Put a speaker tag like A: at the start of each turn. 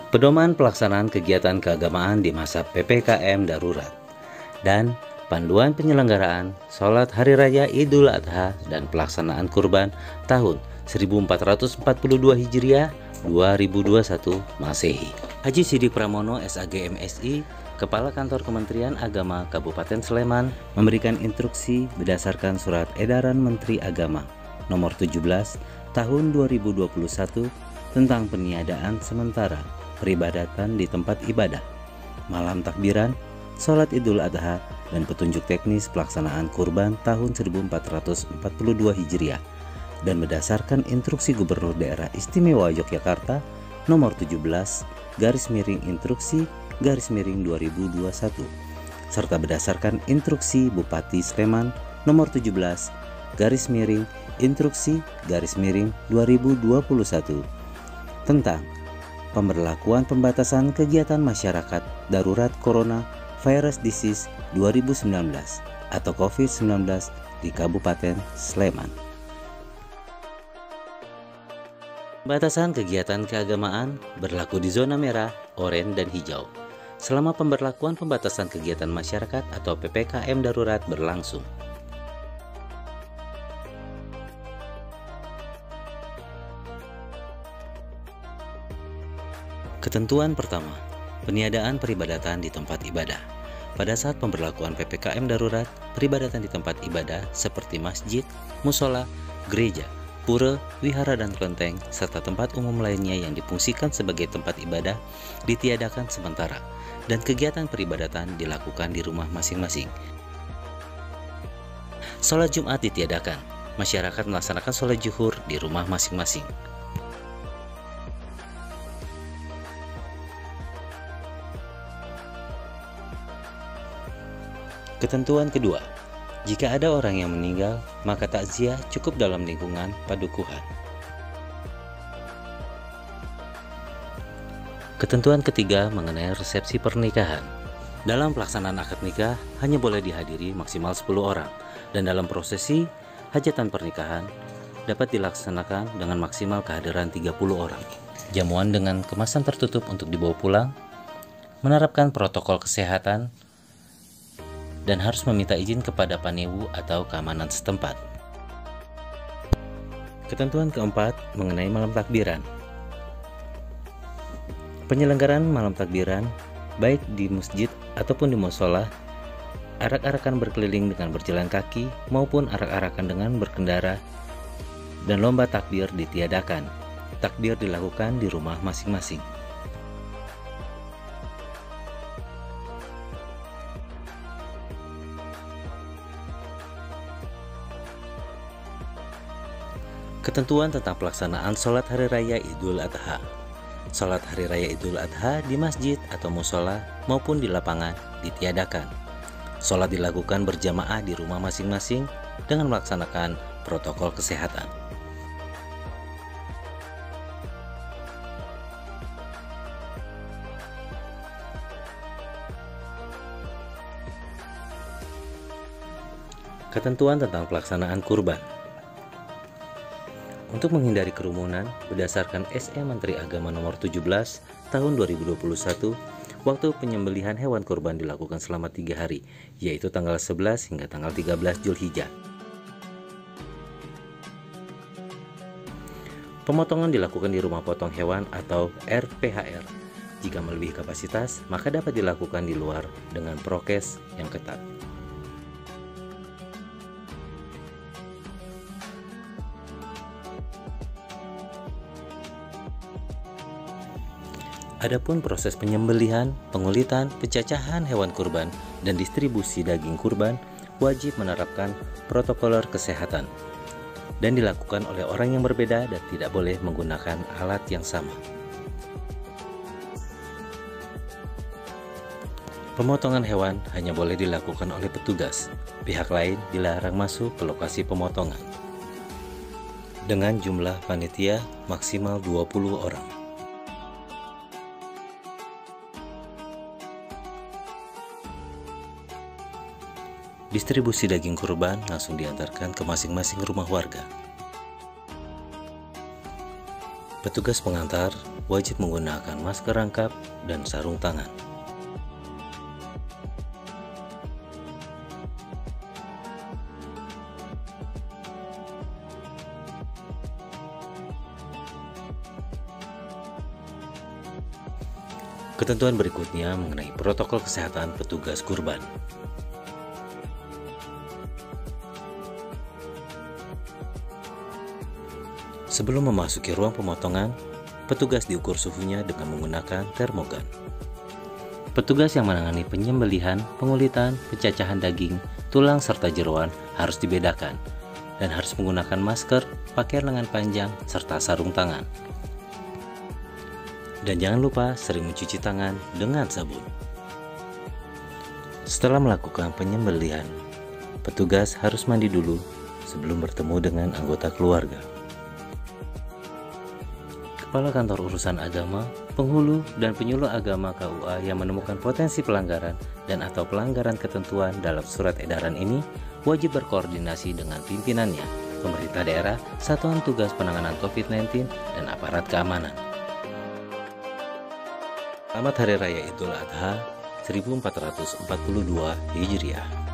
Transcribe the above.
A: pedoman pelaksanaan kegiatan keagamaan di masa PPKM darurat, dan panduan penyelenggaraan sholat Hari Raya Idul Adha dan pelaksanaan kurban tahun 1442 Hijriah 2021 Masehi. Haji Sidik Pramono SAG MSI, Kepala Kantor Kementerian Agama Kabupaten Sleman, memberikan instruksi berdasarkan Surat Edaran Menteri Agama Nomor 17 Tahun 2021 tentang peniadaan sementara peribadatan di tempat ibadah, malam takbiran, sholat Idul Adha, dan petunjuk teknis pelaksanaan kurban tahun 1442 Hijriah, dan berdasarkan instruksi Gubernur Daerah Istimewa Yogyakarta Nomor 17 /Instruksi/2021, serta berdasarkan instruksi Bupati Sleman Nomor 17 /Instruksi/2021 tentang pemberlakuan pembatasan kegiatan masyarakat darurat Corona Virus Disease 2019 atau COVID-19 di Kabupaten Sleman. Pembatasan kegiatan keagamaan berlaku di zona merah, oranye, dan hijau selama pemberlakuan pembatasan kegiatan masyarakat atau PPKM darurat berlangsung. Ketentuan pertama, peniadaan peribadatan di tempat ibadah. Pada saat pemberlakuan PPKM darurat, peribadatan di tempat ibadah seperti masjid, musola, gereja, pura, wihara, dan kelenteng, serta tempat umum lainnya yang difungsikan sebagai tempat ibadah ditiadakan sementara, dan kegiatan peribadatan dilakukan di rumah masing-masing. Sholat Jumat ditiadakan, masyarakat melaksanakan sholat zuhur di rumah masing-masing. Ketentuan kedua, jika ada orang yang meninggal, maka takziah cukup dalam lingkungan padukuhan. Ketentuan ketiga mengenai resepsi pernikahan. Dalam pelaksanaan akad nikah hanya boleh dihadiri maksimal 10 orang, dan dalam prosesi hajatan pernikahan dapat dilaksanakan dengan maksimal kehadiran 30 orang. Jamuan dengan kemasan tertutup untuk dibawa pulang, menerapkan protokol kesehatan, dan harus meminta izin kepada panewu atau keamanan setempat. Ketentuan keempat mengenai malam takbiran. Penyelenggaraan malam takbiran, baik di masjid ataupun di musola, arak-arakan berkeliling dengan berjalan kaki maupun arak-arakan dengan berkendara, dan lomba takbir ditiadakan. Takbir dilakukan di rumah masing-masing. Ketentuan tentang pelaksanaan sholat Hari Raya Idul Adha. Sholat Hari Raya Idul Adha di masjid atau musola maupun di lapangan ditiadakan. Sholat dilakukan berjamaah di rumah masing-masing dengan melaksanakan protokol kesehatan. Ketentuan tentang pelaksanaan kurban. Untuk menghindari kerumunan, berdasarkan SE Menteri Agama Nomor 17 Tahun 2021, waktu penyembelihan hewan kurban dilakukan selama 3 hari, yaitu tanggal 11 hingga tanggal 13 Zulhijjah. Pemotongan dilakukan di rumah potong hewan atau RPHR. Jika melebihi kapasitas, maka dapat dilakukan di luar dengan prokes yang ketat. Adapun proses penyembelihan, pengulitan, pencacahan hewan kurban, dan distribusi daging kurban wajib menerapkan protokol kesehatan dan dilakukan oleh orang yang berbeda dan tidak boleh menggunakan alat yang sama. Pemotongan hewan hanya boleh dilakukan oleh petugas. Pihak lain dilarang masuk ke lokasi pemotongan. Dengan jumlah panitia maksimal 20 orang. Distribusi daging kurban langsung diantarkan ke masing-masing rumah warga. Petugas pengantar wajib menggunakan masker rangkap dan sarung tangan. Ketentuan berikutnya mengenai protokol kesehatan petugas kurban. Sebelum memasuki ruang pemotongan, petugas diukur suhunya dengan menggunakan termogan. Petugas yang menangani penyembelihan, pengulitan, pencacahan daging, tulang serta jeroan harus dibedakan dan harus menggunakan masker, pakaian lengan panjang, serta sarung tangan. Dan jangan lupa sering mencuci tangan dengan sabun. Setelah melakukan penyembelihan, petugas harus mandi dulu sebelum bertemu dengan anggota keluarga. Kepala Kantor Urusan Agama, penghulu, dan penyuluh agama KUA yang menemukan potensi pelanggaran dan atau pelanggaran ketentuan dalam surat edaran ini wajib berkoordinasi dengan pimpinannya, pemerintah daerah, satuan tugas penanganan COVID-19, dan aparat keamanan. Selamat Hari Raya Idul Adha 1442 Hijriah.